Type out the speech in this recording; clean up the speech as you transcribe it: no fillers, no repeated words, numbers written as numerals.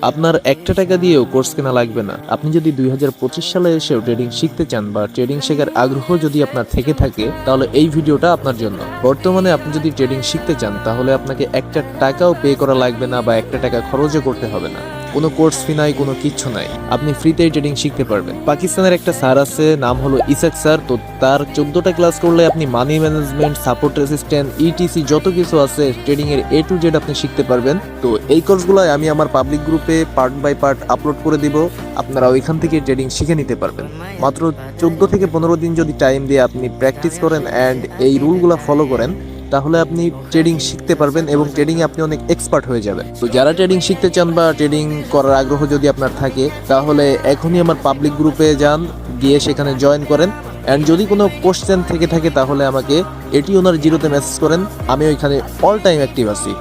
আপনার একটা টাকা দিয়েও কোর্স কেনা লাগবে না। আপনি যদি 2025 সালে এসেও ট্রেডিং শিখতে চান বা ট্রেডিং শেখার আগ্রহ যদি আপনার থেকে থাকে, তাহলে এই ভিডিওটা আপনার জন্য। বর্তমানে আপনি যদি ট্রেডিং শিখতে চান তাহলে আপনাকে একটা টাকাও পে করা লাগবে না বা একটা টাকা খরচও করতে হবে না। কোনো কোর্স ফি নাই, কোনো কিচ্ছু নাই, আপনি ফ্রিতেই ট্রেডিং শিখতে পারবেন। পাকিস্তানের একটা স্যার আছে, নাম হলো ইসাক স্যার। তো তার 14টা ক্লাস করলে আপনি money management, support resistant, etc যত কিছু আছে ট্রেডিং এর A to Z আপনি শিখতে পারবেন। তো এই কোর্সগুলো আমি আমার পাবলিক গ্রুপে পার্ট বাই পার্ট আপলোড করে দিব, আপনারা ওইখান থেকে ট্রেডিং শিখে নিতে পারবেন। মাত্র 14 থেকে 15 দিন যদি টাইম দিয়ে আপনি প্র্যাকটিস করেন অ্যান্ড এই রুলগুলো ফলো করেন, তাহলে আপনি ট্রেডিং শিখতে পারবেন এবং ট্রেডিং এ আপনি অনেক এক্সপার্ট হয়ে যাবেন। তো যারা ট্রেডিং শিখতে চান বা ট্রেডিং করার আগ্রহ যদি আপনার থাকে, তাহলে এখনই আমার পাবলিক গ্রুপে যান, গিয়ে সেখানে জয়েন করেন। অ্যান্ড যদি কোনো কোশ্চেন থেকে থাকে তাহলে আমাকে এটি ওনার জিরোতে মেসেজ করেন, আমি ওইখানে অল টাইম অ্যাক্টিভ আছি।